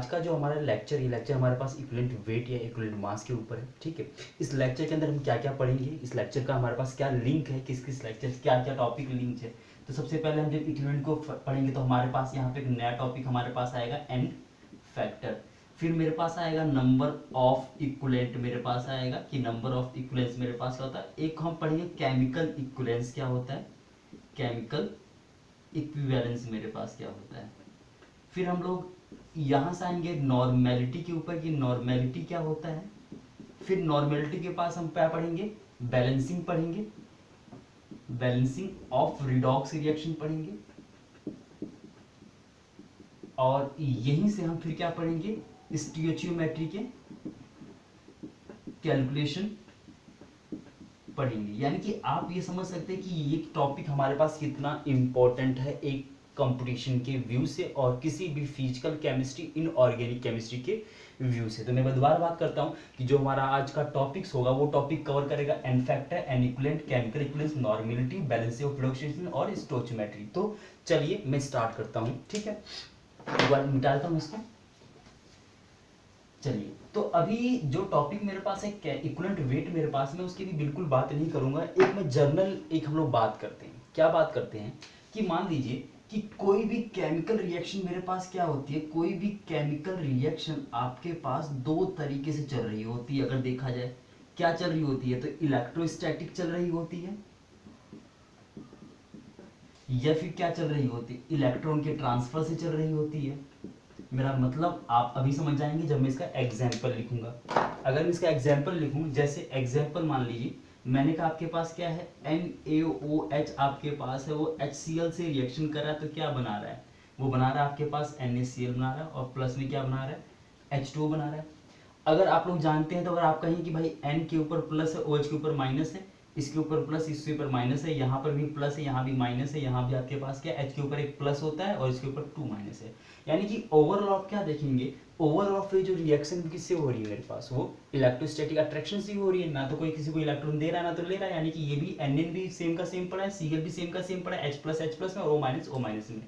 आज का जो हमारा लेक्चर, ये लेक्चर हमारे पास इक्विवेलेंट वेट या इक्विवेलेंट मास के ऊपर है। ठीक है, इस लेक्चर के अंदर हम क्या क्या पढ़ेंगे, इस लेक्चर का हमारे पास क्या लिंक है, किस किस लेक्चर क्या क्या टॉपिक लिंक है। तो सबसे पहले हम जब इक्विवेलेंट को पढ़ेंगे तो हमारे पास यहाँ पे एक नया टॉपिक हमारे पास आएगा एन फैक्टर। फिर मेरे पास आएगा नंबर ऑफ इक्विवेलेंट, मेरे पास आएगा कि नंबर ऑफ इक्विवेलेंस मेरे पास क्या होता है। एक हम पढ़ेंगे केमिकल इक्विवेलेंस क्या होता है, केमिकल इक्विवेलेंस मेरे पास क्या होता है। फिर हम लोग यहाँ से आएंगे नॉर्मेलिटी के ऊपर कि नॉर्मेलिटी क्या होता है। फिर नॉर्मेलिटी के पास हम क्या पढ़ेंगे, बैलेंसिंग पढ़ेंगे, बैलेंसिंग ऑफ रिडॉक्स रिएक्शन पढ़ेंगे। और यहीं से हम फिर क्या पढ़ेंगे, स्टोइचियोमेट्री के कैलकुलेशन पढ़ेंगे। यानी कि आप ये समझ सकते हैं कि ये टॉपिक हमारे पास कितना इंपॉर्टेंट है एक कंपटीशन के व्यू से और किसी भी फिजिकल केमिस्ट्री, इनऑर्गेनिक केमिस्ट्री के व्यू से। तो मैं दोबारा बात करता हूं कि जो हमारा आज का टॉपिक्स होगा वो टॉपिक कवर करेगा N factor, N equivalent, chemical equivalence, normality, balance of reduction और स्टोइचियोमेट्री। तो चलिए मैं स्टार्ट करता हूं। ठीक है, एक बार मिटाता हूं इसको। चलिए, तो अभी जो टॉपिक मेरे पास है इक्विवेलेंट वेट मेरे पास में, उसकी भी बिल्कुल बात नहीं करूंगा। एक मैं जर्नल एक हम लोग बात करते हैं। क्या बात करते हैं कि मान लीजिए कि कोई भी केमिकल रिएक्शन मेरे पास क्या होती है, कोई भी केमिकल रिएक्शन आपके पास दो तरीके से चल रही होती है। अगर देखा जाए क्या चल रही होती है, तो इलेक्ट्रोस्टैटिक चल रही होती है या फिर क्या चल रही होती है, इलेक्ट्रॉन के ट्रांसफर से चल रही होती है। मेरा मतलब आप अभी समझ जाएंगे जब मैं इसका एग्जाम्पल लिखूंगा। अगर मैं इसका एग्जाम्पल लिखूं, जैसे एग्जाम्पल मान लीजिए मैंने कहा आपके पास क्या है, NaOH आपके पास है, वो HCl से रिएक्शन कर रहा है, तो क्या बना रहा है, वो बना रहा है आपके पास NaCl बना रहा है और प्लस में क्या बना रहा है, H2O बना रहा है। अगर आप लोग जानते हैं तो अगर आप कहें कि भाई N के ऊपर प्लस है, OH के ऊपर माइनस है, इसके ऊपर प्लस, इसके ऊपर माइनस है, यहाँ पर भी प्लस है, यहाँ भी माइनस है, यहाँ भी आपके पास क्या H के ऊपर एक प्लस होता है और इसके ऊपर 2 माइनस है। यानी कि ओवरऑल आप क्या देखेंगे, ओवरऑल फिर जो रिएक्शन किससे हो रही है मेरे पास, वो इलेक्ट्रोस्टैटिक अट्रैक्शन से हो रही है। ना तो कोई किसी को इलेक्ट्रॉन दे रहा है ना तो ले रहा है। यानी कि ये भी NN भी सेम का सेम पड़ा है, Cl भी सेम का सेम पड़ा है, H प्लस में और O माइनस में।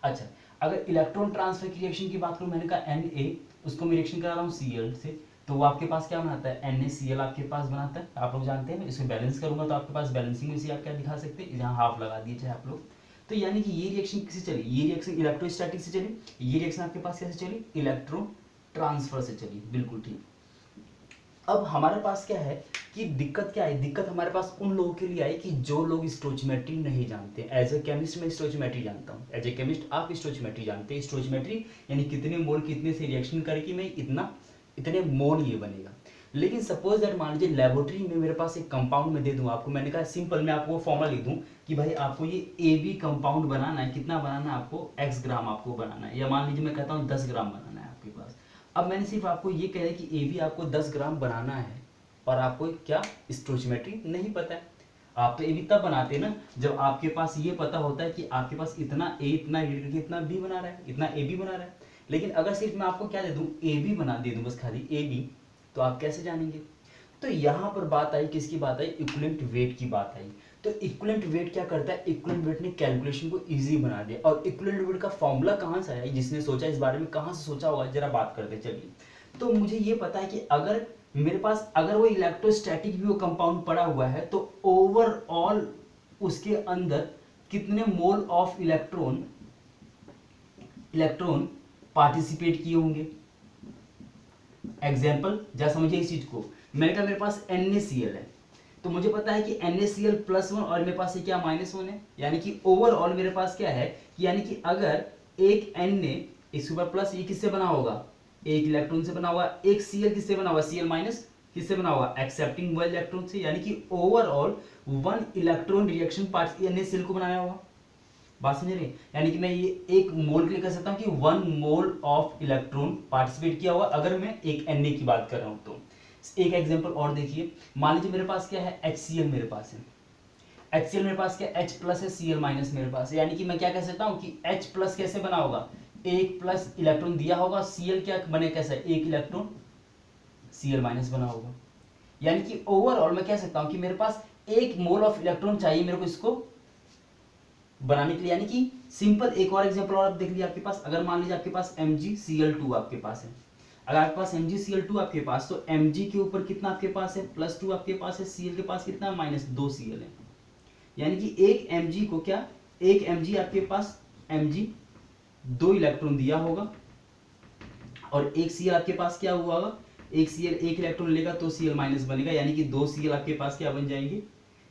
अच्छा, अगर इलेक्ट्रॉन ट्रांसफर की रिएक्शन की बात करूं, मैंने कहा Na, उसको मैं रिएक्शन करा रहा हूँ Cl से, तो वो आपके पास क्या बनाता है, NaCl आपके पास बनाता है। आप लोग जानते हैं, इसको बैलेंस करूंगा तो आपके पास बैलेंसिंग में से आप क्या दिखा सकते हैं, यहाँ हाफ लगा दिए चाहे आप लोग। तो यानी कि ये रिएक्शन किससे चली, ये रिएक्शन इलेक्ट्रोस्टैटिक से चली, ये रिएक्शन आपके पास कैसे चली, इलेक्ट्रॉन ट्रांसफर से चली। बिल्कुल ठीक। अब हमारे पास क्या है कि दिक्कत क्या है, दिक्कत हमारे पास उन लोगों के लिए आई कि जो लोग स्टोइचियोमेट्री नहीं जानते। एज ए केमिस्ट मैं स्टोइचियोमेट्री जानता हूँ, एज ए केमिस्ट आप स्टोइचियोमेट्री जानते हैं। स्टोइचियोमेट्री यानी कितने मोल कितने से रिएक्शन करके मैं इतने मोल ये बनेगा। लेकिन सपोज दैट मान लीजिए लेबोरेटरी में मेरे पास एक कंपाउंड में दे दूं आपको, मैंने कहा सिंपल मैं आपको फॉर्मूला लिख दूं कि भाई आपको ये AB कंपाउंड बनाना है, कितना बनाना है आपको, X ग्राम आपको बनाना है, या मान लीजिए मैं कहता हूँ 10 ग्राम बनाना है आपके पास। अब मैंने सिर्फ आपको ये कह दिया कि AB आपको 10 ग्राम बनाना है और आपको क्या स्टोइचियोमेट्री नहीं पता है। आप तो AB तब बनाते हैं ना जब आपके पास ये पता होता है कि आपके पास इतना A इतना इतना B बना रहा है, इतना AB बना रहा है। लेकिन अगर सिर्फ मैं आपको क्या दे दूं, AB बना दे दूं बस खाली AB, तो आप कैसे जानेंगे। तो यहां पर बात आई, किसकी बात आई, इक्विवेलेंट वेट की बात आई। तो इक्विवेलेंट वेट क्या करता है, इक्विवेलेंट वेट ने कैलकुलेशन को इजी बना दिया। और इक्विवेलेंट वेट का फॉर्मूला कहां से आया, जिसने सोचा इस बारे में कहां से सोचा होगा, जरा बात करते चलिए। तो मुझे ये पता है कि अगर मेरे पास अगर वो इलेक्ट्रोस्टैटिक भी वो कंपाउंड पड़ा हुआ है, तो ओवरऑल उसके अंदर कितने मोल ऑफ इलेक्ट्रॉन पार्टिसिपेट किए होंगे। एग्जाम्पल जरा समझिए इस चीज को। मैंने कहा मेरे पास NaCl है, तो मुझे पता है कि NaCl +1 और मेरे पास ये क्या -1 है। यानी कि ओवरऑल मेरे पास क्या है कि यानी कि अगर एक Na इसके ऊपर प्लस, ये किससे बना होगा, एक इलेक्ट्रॉन से बना होगा, एक Cl किससे बना होगा, Cl- किससे बना होगा, एक्सेप्टिंग 1 इलेक्ट्रॉन से। यानी कि overall 1 electron reaction part NaCl को बनाया होगा। बात समझ रहे, यानी कि मैं ये एक मोल के लिए कह सकता हूं कि 1 मोल ऑफ इलेक्ट्रॉन पार्टिसिपेट किया होगा अगर मैं एक Na की बात कर रहा हूं तो। एक एग्जांपल और देखिए, मान लीजिए मेरे पास क्या है, HCl मेरे पास है, HCl मेरे पास क्या H प्लस है, Cl- मेरे पास है। यानी कि मैं क्या कह सकता हूं कि H प्लस कैसे बना होगा, एक प्लस इलेक्ट्रॉन दिया होगा, Cl क्या बने कैसे, एक इलेक्ट्रॉन Cl- बना होगा। यानी कि ओवरऑल मैं कह सकता हूं कि मेरे पास 1 मोल ऑफ इलेक्ट्रॉन चाहिए मेरे को इसको बनाने के लिए। यानी कि सिंपल एक और एग्जांपल और आप देख लीजिए आपके पास, अगर मान लीजिए आपके पास MgCl2 आपके पास है, अगर आपके पास MgCl2 आपके पास, तो Mg के ऊपर कितना आपके पास है, +2 आपके पास है, Cl के पास कितना -2Cl है, यानी कि एक Mg को क्या, एक Mg आपके पास Mg 2 इलेक्ट्रॉन दिया होगा और एक Cl आपके पास क्या हुआ होगा, एक Cl 1 इलेक्ट्रॉन लेगा तो Cl माइनस बनेगा, यानी कि 2 Cl आपके पास क्या बन जाएंगे,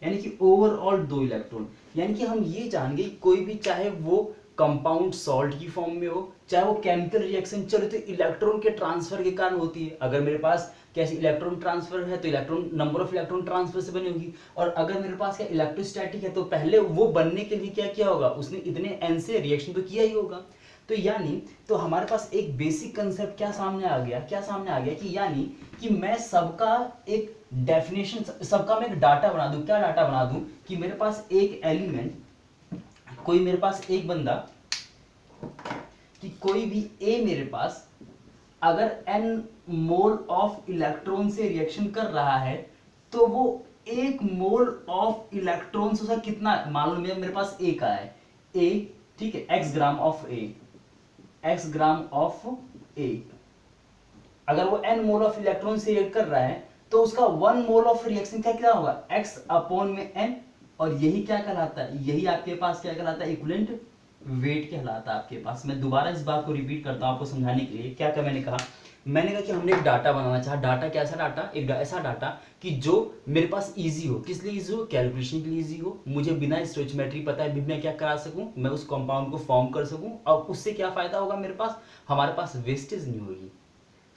यानी कि ओवरऑल 2 इलेक्ट्रॉन। यानी कि हम ये जान गए कोई भी चाहे वो कंपाउंड सॉल्ट की फॉर्म में हो, चाहे वो केमिकल रिएक्शन चले, तो इलेक्ट्रॉन के ट्रांसफर के कारण होती है। अगर मेरे पास कैसे इलेक्ट्रॉन ट्रांसफर है तो electron number of electron transfer से बनी होगी, और अगर मेरे पास क्या इलेक्ट्रोस्टैटिक है तो पहले वो बनने के लिए क्या किया होगा, उसने इतने n से रिएक्शन तो किया ही होगा। तो यानी तो हमारे पास एक बेसिक कंसेप्ट क्या सामने आ गया, क्या सामने आ गया कि यानी कि मैं सबका एक डेफिनेशन, सबका मैं एक डाटा बना दूं, क्या डाटा बना दूं कि मेरे पास एक एलिमेंट, कोई मेरे पास एक बंदा, कि कोई भी ए मेरे पास अगर n मोल ऑफ इलेक्ट्रॉन से रिएक्शन कर रहा है तो वो 1 मोल ऑफ इलेक्ट्रॉन से कितना, मान लो मेरे पास ए का है, ए ठीक है, x gram of A, x gram of A, अगर वो n मोल ऑफ इलेक्ट्रॉन से रिएक्ट कर रहा है तो उसका 1 मोल ऑफ रिएक्शन क्या होगा, x अपॉन में n, और यही क्या कहलाता है, यही आपके पास क्या कहलाता है, इक्विवेलेंट वेट कहलाता है आपके पास। मैं दोबारा इस बात को रिपीट करता हूं आपको समझाने के लिए, क्या क्या मैंने कहा, मैंने कहा कि हमने एक डाटा बनाना चाहा, डाटा कैसा डाटा, एक ऐसा डाटा कि जो मेरे पास इजी हो, किस लिए इजी हो, कैलकुलेशन के लिए इजी हो, मुझे बिना स्टोइचियोमेट्री पता है भी मैं क्या करा सकूं, मैं उस कंपाउंड को फॉर्म कर सकूं, और उससे क्या फायदा होगा मेरे पास, हमारे पास वेस्टेज नहीं होगी।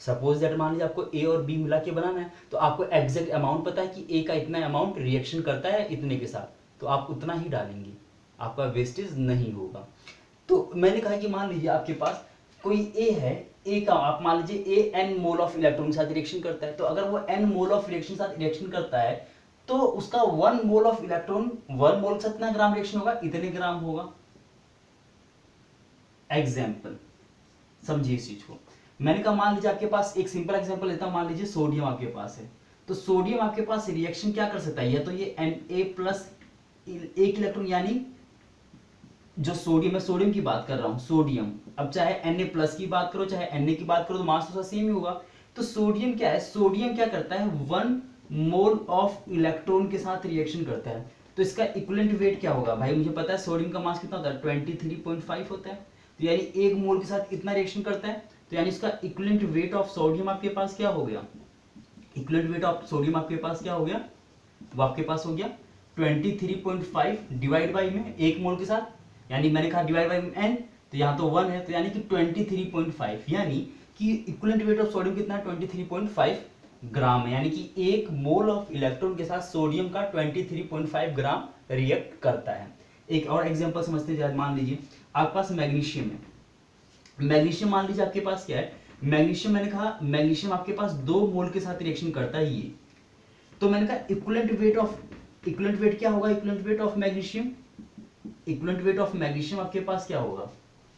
सपोज दैट मान लीजिए आपको ए और बी मिला के बनाना है, तो आपको एग्जैक्ट अमाउंट पता है कि ए का इतना अमाउंट रिएक्शन करता है इतने के साथ, तो आप उतना ही डालेंगे, आपका वेस्टेज नहीं होगा। तो मैंने कहा कि मान लीजिए आपके पास कोई ए है, ए का आप मान लीजिए ए n मोल ऑफ इलेक्ट्रॉन के साथ रिएक्शन करता है, तो अगर वो n मोल ऑफ रिएक्शन के साथ रिएक्शन करता है तो उसका 1 मोल ऑफ इलेक्ट्रॉन, 1 मोल के साथ कितना ग्राम रिएक्शन होगा, इतने ग्राम होगा। एग्जाम्पल समझिए इस चीज को, मैंने कहा मान लीजिए आपके पास एक सिंपल एग्जांपल लेता हूं, मान लीजिए सोडियम आपके पास है, तो सोडियम आपके पास रिएक्शन क्या कर सकता है, या तो ये Na+ 1 इलेक्ट्रॉन, यानी जो सोडियम, मैं सोडियम की बात कर रहा हूं, सोडियम, अब चाहे Na+ की बात करो चाहे Na की बात करो तो मास तो सेम ही होगा। तो सोडियम क्या है, सोडियम क्या करता है, 1 मोल ऑफ इलेक्ट्रॉन के साथ रिएक्शन करता है, तो इसका इक्विवेलेंट वेट क्या होगा, भाई मुझे पता है सोडियम का मास कितना होता है, 23.5 होता है, तो यानी 1 मोल के साथ इतना रिएक्शन करता है, तो यानी इसका इक्विवेलेंट वेट ऑफ सोडियम आपके पास क्या हो गया, इक्विवेलेंट वेट ऑफ सोडियम आपके पास क्या हो गया, वो आपके पास हो गया 23.5 डिवाइड बाई में 1 मोल के साथ, यानी मैंने कहा डिवाइड बाई n, तो यहाँ तो 1 है, तो यानी कि 23.5, यानी कि इक्विवेलेंट वेट ऑफ सोडियम कितना है, 23.5 ग्राम है, यानी कि 1 मोल ऑफ इलेक्ट्रॉन के साथ सोडियम का 23.5 ग्राम रिएक्ट करता है। एक और एग्जांपल समझते हैं, मान लीजिए आपके पास मैग्नीशियम है, मैग्नीशियम मान लीजिए आपके पास क्या है, मैग्नीशियम, मैंने कहा मैग्नीशियम आपके पास 2 मोल के साथ रिएक्शन करता है ये, तो मैंने कहा इक्विवेलेंट वेट क्या होगा, equivalent weight of magnesium, equivalent weight of magnesium आपके पास क्या होगा,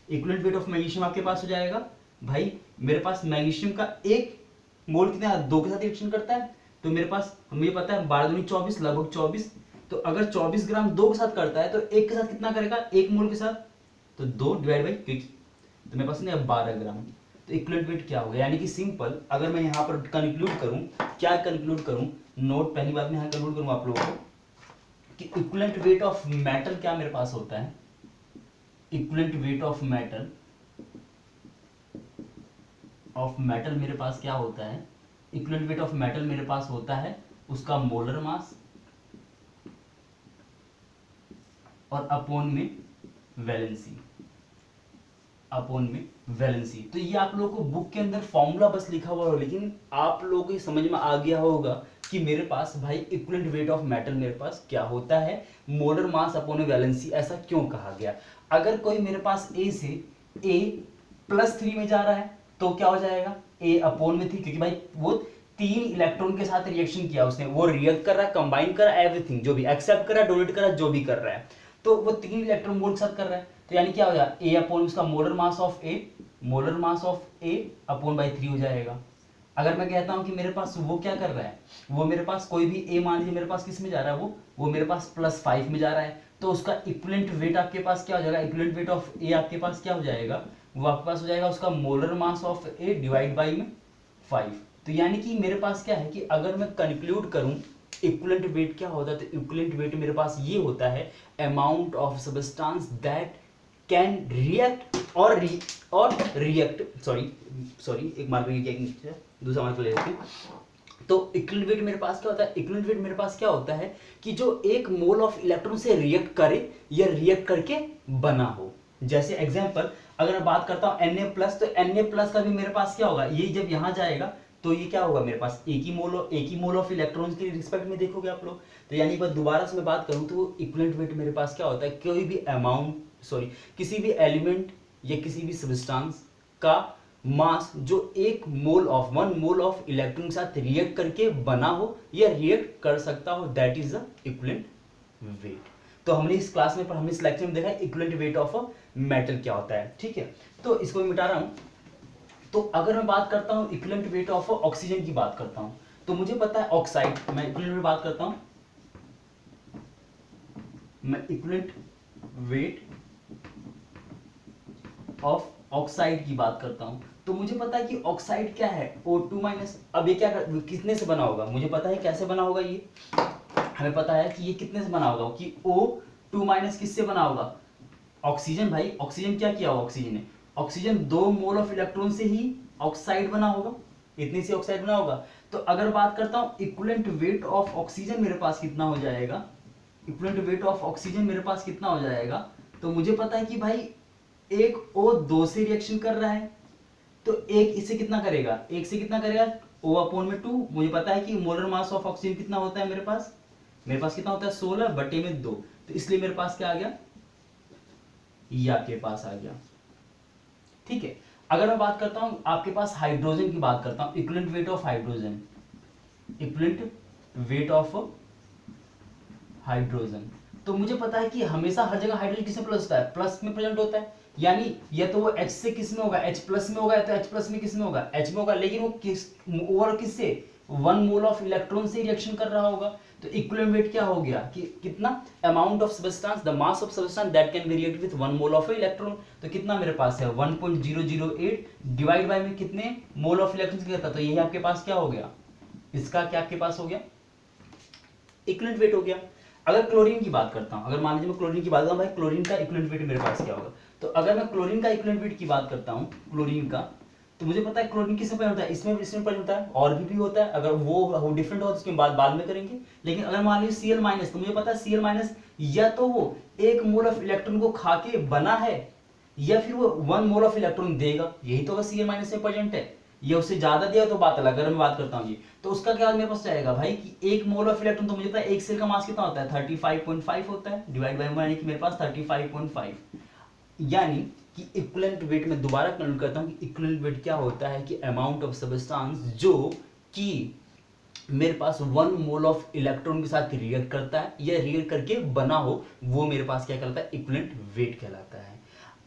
इक्विवेलेंट वेट ऑफ मैग्नीशियम आपके पास हो जाएगा, भाई मेरे पास मैग्नीशियम का 1 मोल कितना 2 के साथ रिएक्शन करता है, तो मेरे पास मुझे पता है 12 दूनी 24, लगभग 24, तो अगर 24 ग्राम 2 के साथ करता है तो 1 के साथ कितना करेगा, 1 मोल के साथ, तो 2 डिवाइड बाई 6, तो मेरे पास नहीं 12 ग्राम, तो इक्विवेलेंट वेट क्या होगा, यानी कि सिंपल अगर मैं यहाँ पर कंक्लूड करूँ, क्या कंक्लूड करूँ, नोट पहली बात मैं यहाँ कंक्लूड करूँ आप लोगों को कि इक्विवेलेंट वेट ऑफ मेटल क्या मेरे पास होता है, इक्विवेलेंट वेट ऑफ मेटल मेरे पास क्या होता है, इक्विवेलेंट वेट ऑफ मेटल मेरे पास होता है उसका मोलर मास और अपॉन में वैलेंसी, तो ये आप लोगों को बुक के अंदर फॉर्मूला बस लिखा हुआ हो, लेकिन आप लोगों को समझ में आ गया होगा कि मेरे पास भाई इक्विवेलेंट वेट ऑफ मेटल मेरे पास क्या होता है, मोलर मास अपॉन वैलेंसी, ऐसा क्यों कहा गया। अगर कोई मेरे पास A से A+3 में जा रहा है तो क्या हो जाएगा, A अपॉन में 3, क्योंकि भाई वो 3 इलेक्ट्रॉन के साथ रिएक्शन किया उसने, वो रिएक्ट कर रहा है, कंबाइन कर रहा है, एवरीथिंग जो भी एक्सेप्ट कर रहा है, डोनेट कर रहा है, जो भी कर रहा है, तो वो 3 इलेक्ट्रॉन मोल के साथ कर रहा है, तो यानी क्या हो जाएगा, A अपॉन उसका molar mass of A upon by 3 हो जाएगा। अगर मैं कहता हूं कि मेरे पास वो क्या कर रहा है, वो मेरे पास कोई भी ए मान लीजिए मेरे पास किस में जा रहा है, वो मेरे पास +5 में जा रहा है, तो उसका इक्विवेलेंट वेट आपके पास क्या हो जाएगा, इक्विवेलेंट वेट ऑफ ए आपके पास क्या हो जाएगा, वो आपके पास हो जाएगा उसका molar mass of A divide by में 5। तो यानी कि मेरे पास क्या है कि अगर मैं कंक्लूड करूं इक्विवेलेंट वेट क्या होता है, तो इक्विवेलेंट वेट मेरे पास ये होता है amount of substance that can react और रिएक्ट सॉरी एक मार्क दूसरा मार्क ले लेते हैं। तो इक्विवेलेंट वेट मेरे पास क्या होता है, इक्विवेलेंट वेट मेरे पास क्या होता है कि जो एक मोल ऑफ इलेक्ट्रॉन से रिएक्ट करे या रिएक्ट करके बना हो। जैसे एग्जांपल अगर मैं बात करता हूं Na+, तो Na+ का भी मेरे पास क्या होगा, ये जब यहां जाएगा तो ये क्या होगा, मेरे पास एक ही मोल ऑफ इलेक्ट्रॉन्स के रिस्पेक्ट में देखोगे आप लोग। तो यानी एक बार दोबारा से मैं बात करूं तो इक्विवेलेंट वेट मेरे पास क्या होता है, कोई भी किसी भी एलिमेंट या किसी भी सब्सटेंस का मास जो वन मोल ऑफ इलेक्ट्रॉन के साथ रिएक्ट करके बना हो या रिएक्ट कर सकता हो, that is the equivalent weight. तो हमने इस क्लास में हमने इस लेक्चर में देखा equivalent weight of a metal क्या होता है, ठीक है। तो इसको मिटा रहा हूं। तो अगर मैं बात करता हूं इक्विवेलेंट वेट ऑफ ऑक्सीजन की बात करता हूं, तो मुझे पता है ऑक्साइड, मैं इक्विवेलेंट में बात करता हूं, मैं इक्विवेलेंट वेट ऑफ ऑक्साइड की बात करता हूं, तो मुझे पता है कि ऑक्साइड क्या है, O2-। अब ये क्या कितने से बना होगा, मुझे पता है कैसे बना होगा, ये हमें पता है कि ये कितने से बना होगा, कि O2- किससे बना होगा, ऑक्सीजन। भाई ऑक्सीजन क्या किया होगा, ऑक्सीजन 2 मोल ऑफ इलेक्ट्रॉन से ही ऑक्साइड बना होगा, इतनी सी ऑक्साइड बना होगा। तो अगर बात करता हूं इक्विवेलेंट वेट ऑफ ऑक्सीजन मेरे पास कितना हो जाएगा, इक्विवेलेंट वेट ऑफ ऑक्सीजन मेरे पास कितना हो जाएगा, तो मुझे पता है कि भाई एक O2 से रिएक्शन कर रहा है, तो एक इससे कितना करेगा, एक से कितना करेगा O/2। मुझे पता है कि मोलर मास ऑफ ऑक्सीजन कितना होता है, मेरे पास कितना होता है 16/2, तो इसलिए मेरे पास क्या आ गया, ये आपके पास आ गया, ठीक है। अगर मैं बात करता हूं आपके पास हाइड्रोजन की बात करता हूं, equivalent weight of hydrogen, equivalent weight of hydrogen, तो मुझे पता है कि हमेशा हर जगह हाइड्रोजन किसमें प्लस होता है, प्लस में प्रेजेंट होता है। यानी या तो वो H से किस में होगा, H+ में होगा, या तो H+ में किस में होगा, H में होगा, लेकिन वो ओवर किससे 1 मोल ऑफ इलेक्ट्रॉन से रिएक्शन कर रहा होगा। तो इक्विवेलेंट वेट क्या हो गया कि कितना, amount of substance, the mass of substance that can be react with 1 mole of electron. तो कितना मेरे पास है 1.008 डिवाइड बाय में कितने मोल ऑफ इलेक्ट्रॉन कहता, तो यही आपके पास क्या हो गया, इसका क्या आपके पास हो गया, इक्विवेलेंट वेट हो गया। अगर क्लोरीन की बात करता हूं, अगर मान लीजिए मैं क्लोरीन की बात करता हूं, भाई क्लोरीन का इक्विवेलेंट वेट मेरे पास क्या होगा, तो अगर मैं क्लोरीन का इक्विवेलेंट वेट की बात करता हूं, क्लोरीन का, तो मुझे पता है क्लोरीन किसमें प्रेजेंट होता है, इसमें प्रेजेंट होता है, और भी होता है। अगर वो डिफरेंट हो तो उसके बाद में करेंगे। लेकिन अगर मान लीजिए Cl-, तो मुझे पता है Cl- या तो वो 1 मोल ऑफ इलेक्ट्रॉन को खा के बना है, या फिर वो 1 मोल ऑफ इलेक्ट्रॉन देगा, यही तो Cl- में प्रेजेंट है। ये उससे ज्यादा दिया तो बात अलग, अगर मैं बात करता हूँ ये, तो उसका क्या मेरे पास जाएगा भाई कि 1 मोल ऑफ इलेक्ट्रॉन, तो मुझे पता है एक सेल का मास कितना होता है 35.5 होता है, डिवाइड बाय 1, यानी कि मेरे पास 35.5, यानी कि इक्विवेलेंट वेट में दोबारा कंक्लूड करता हूं कि इक्विवेलेंट वेट क्या होता है कि अमाउंट ऑफ सब्सटेंस जो कि मेरे पास 1 मोल ऑफ इलेक्ट्रॉन के साथ रिएक्ट करता है या रिएक्ट करके बना हो, वो मेरे पास क्या कहलाता है, इक्विवेलेंट वेट कहलाता है।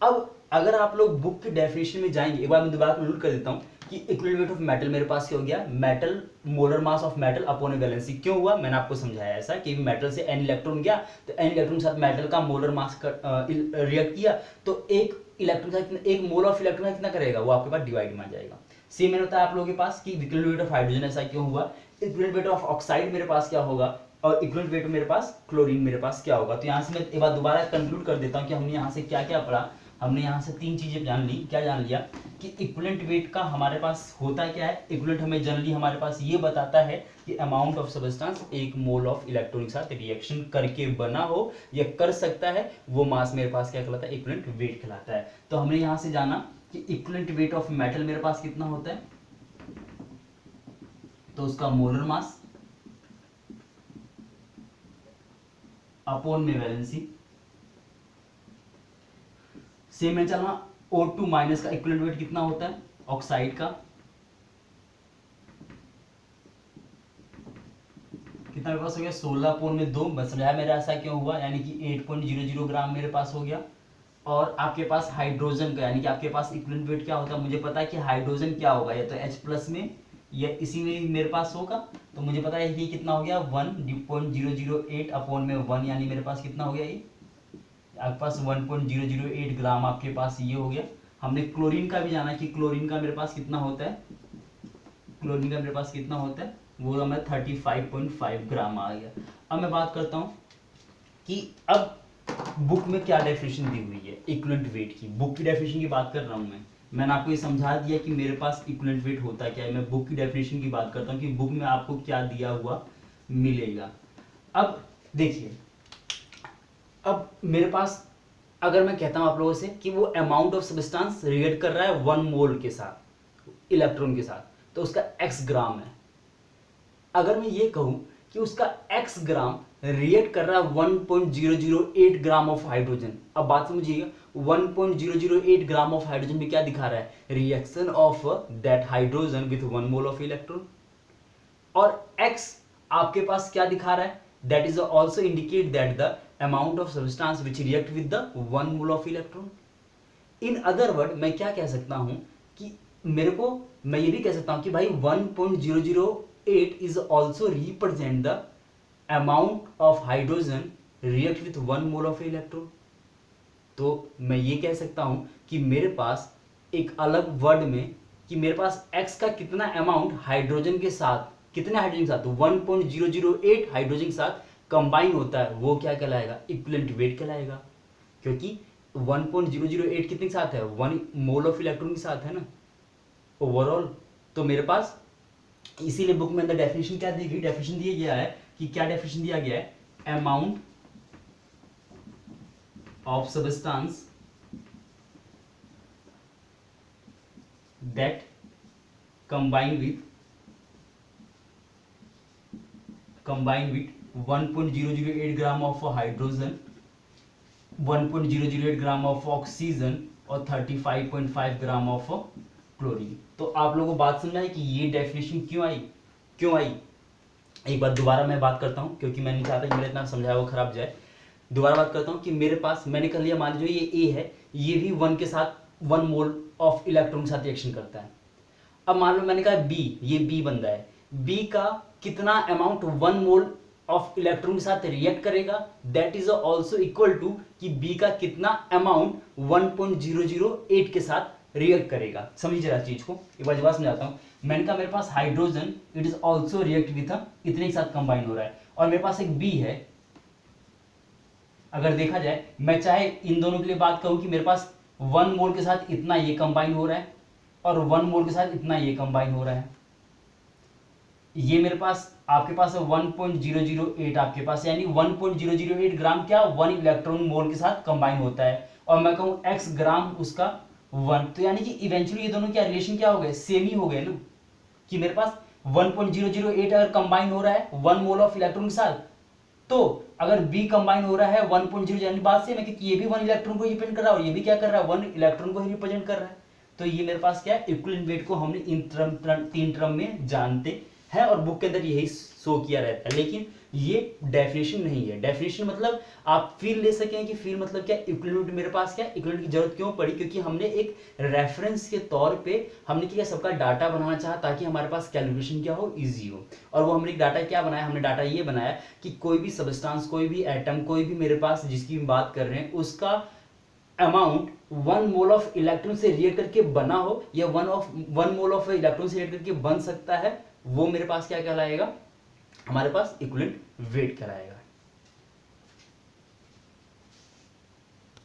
अब अगर आप लोग बुक की डेफिनेशन में जाएंगे, एक बार मैं दोबारा कंक्लूड कर देता हूं कि इक्विवेलेंट वेट ऑफ मेटल मेरे पास क्या हो गया, metal molar mass of metal upon valency. क्यों हुआ, मैंने आपको समझाया ऐसा कि मेटल से n इलेक्ट्रॉन गया, तो n इलेक्ट्रॉन के साथ मेटल का मोलर मास रिएक्ट किया, तो एक इलेक्ट्रॉन का कितना, एक मोल ऑफ इलेक्ट्रॉन का कितना करेगा, वो आपके पास डिवाइड में आ जाएगा। सेम मैंने बताया आप लोगों के पास कि इक्विवेलेंट वेट ऑफ हाइड्रोजन ऐसा क्यों हुआ, इक्विवेलेंट वेट ऑफ ऑक्साइड मेरे पास क्या होगा, और इक्विवेलेंट वेट मेरे पास क्लोरीन मेरे पास क्या होगा। तो यहाँ से मैं एक बार दोबारा कंक्लूड कर देता हूँ कि हमने यहाँ से क्या क्या पढ़ा। हमने यहाँ से 3 चीजें जान ली। क्या जान लिया कि इक्विवेलेंट वेट का हमारे पास होता क्या है, इक्विवेलेंट हमें जनरली हमारे पास ये बताता है कि amount of substance 1 mole of electron के साथ रिएक्शन करके बना हो या कर सकता है, वो मास मेरे पास क्या कहलाता है, इक्विवेलेंट वेट कहलाता है। तो हमने यहाँ से जाना कि इक्विवेलेंट वेट ऑफ मेटल मेरे पास कितना होता है, तो उसका मोलर मास अपॉन में वैलेंसी। सेम है चलना O2- का इक्विवेलेंट वेट कितना होता है ऑक्साइड का, कितना मेरे पास हो गया 16/2। बस समझाया मेरा ऐसा क्यों हुआ, यानी कि 8.00 ग्राम मेरे पास हो गया। और आपके पास हाइड्रोजन का, यानी कि आपके पास इक्विवेलेंट वेट क्या होता है, मुझे पता है कि हाइड्रोजन क्या होगा, या तो H+ में या इसी में मेरे पास होगा, तो मुझे पता है कि कितना हो गया 1.008 अपॉन में 1, यानी मेरे पास कितना हो गया, ये आपके पास 1.008 ग्राम आपके पास ये हो गया। हमने क्लोरीन का भी जाना कि क्लोरीन का मेरे पास कितना होता है, क्लोरीन का मेरे पास कितना होता है, वो हमें 35.5 ग्राम आ गया। अब मैं बात करता हूँ कि अब बुक में क्या डेफिनेशन दी हुई है इक्विवेलेंट वेट की। बुक की डेफिनेशन की बात कर रहा हूँ मैंने आपको ये समझा दिया कि मेरे पास इक्विवेलेंट वेट होता क्या है। मैं बुक की डेफिनेशन की बात करता हूँ कि बुक में आपको क्या दिया हुआ मिलेगा। अब देखिए, अब मेरे पास अगर मैं कहता हूँ आप लोगों से कि वो अमाउंट ऑफ सब्सटेंस रिएक्ट कर रहा है 1 मोल के साथ, इलेक्ट्रॉन के साथ, तो उसका x ग्राम है। अगर मैं ये कहूँ कि उसका x ग्राम रिएक्ट कर रहा है 1.008 ग्राम ऑफ हाइड्रोजन, अब बात समझिएगा, 1.008 ग्राम ऑफ हाइड्रोजन में क्या दिखा रहा है, reaction of that hydrogen with 1 mole of electron. और x आपके पास क्या दिखा रहा है, that is also indicate that the amount of substance which react with the 1 mole of electron. In other word मैं क्या कह सकता हूं कि मैं ये भी कह सकता हूं कि भाई 1.008 is also represent the amount of hydrogen react with 1 mole of electron. तो मैं ये कह सकता हूं कि मेरे पास एक अलग वर्ड में कि मेरे पास x का कितना अमाउंट हाइड्रोजन के साथ, कितने हाइड्रोजन के साथ, 1.008 हाइड्रोजन के साथ कंबाइन होता है, वो क्या कहलाएगा, इक्विवेलेंट वेट कहलाएगा। क्योंकि 1.008 कितने के साथ है, 1 मोल ऑफ इलेक्ट्रॉन के साथ है ना ओवरऑल। तो मेरे पास इसीलिए बुक में अंदर डेफिनेशन क्या दी गई, डेफिनेशन दिया गया है कि क्या डेफिनेशन दिया गया है, amount of substance that combine with 1.008 gram of hydrogen, 1.008 gram of oxygen और 35.5 ग्राम ऑफ क्लोरीन। तो आप लोगों को बात समझ आई कि ये डेफिनेशन क्यों आई। एक बार दोबारा मैं बात करता हूं क्योंकि मैं नहीं चाहता कि मेरा इतना समझाया वो खराब जाए। दोबारा बात करता हूं कि मेरे पास मैंने कर लिया, मान लीजिए ये ए है, ये भी 1 के साथ 1 मोल ऑफ इलेक्ट्रॉन के साथ रिएक्शन करता है। अब मान लो मैंने कहा बी, ये बी बंदा है, बी का कितना अमाउंट 1 मोल ऑफ इलेक्ट्रॉन के साथ रिएक्ट करेगा, that is also equal to कि बी का कितना अमाउंट 1.008 के साथ रिएक्ट करेगा। समझिए जरा चीज को, एक बार जवाब समझाता हूं। मैंने कहा मेरे पास hydrogen it is also react with इतने के साथ कंबाइन हो रहा है, और मेरे पास एक बी है। अगर देखा जाए, मैं चाहे इन दोनों के लिए बात करूं कि मेरे पास 1 मोल के साथ इतना ये कंबाइन हो रहा है और 1 मोल के साथ इतना ये कंबाइन हो रहा है, ये मेरे पास आपके पास है 1.008 आपके पास, यानी 1.008 ग्राम क्या 1 इलेक्ट्रॉन मोल के साथ कंबाइन होता है, और मैं कहूं x ग्राम उसका 1, तो यानी कि इवेंचुअली ये दोनों क्या रिलेशन क्या हो गए, सेम ही हो गए ना, कि मेरे पास 1.008 अगर कंबाइन हो रहा है 1 मोल ऑफ इलेक्ट्रॉन के साथ, तो अगर B कंबाइन हो रहा है 1.0, यानी बात से मैं कि ये भी 1 इलेक्ट्रॉन को रिप्रेजेंट कर रहा है और ये भी क्या कर रहा है 1 इलेक्ट्रॉन को ही रिप्रेजेंट कर रहा है। तो ये मेरे पास क्या है, इक्विवेलेंट वेट को हमने इन तीन टर्म में जानते हैं और बुक के अंदर यही शो किया रहता है, लेकिन ये डेफिनेशन नहीं है। डेफिनेशन मतलब आप फील ले सकें कि फील मतलब क्या, इक्विवेलेंट मेरे पास क्या, इक्विवेलेंट की जरूरत क्यों पड़ी, क्योंकि हमने एक रेफरेंस के तौर पे हमने क्या सबका डाटा बनाना चाहा ताकि हमारे पास कैलकुलेशन क्या हो, इजी हो। और वो हमने डाटा क्या बनाया, हमने डाटा ये बनाया कि कोई भी सब्सटेंस, कोई भी एटम, कोई भी मेरे पास जिसकी बात कर रहे हैं, उसका अमाउंट 1 मोल ऑफ इलेक्ट्रॉन से रिएक्ट करके बना हो या 1 मोल ऑफ इलेक्ट्रॉन से रिएक्ट करके बन सकता है, वो मेरे पास क्या कहलाएगा, हमारे पास इक्विवेलेंट वेट कहलाएगा।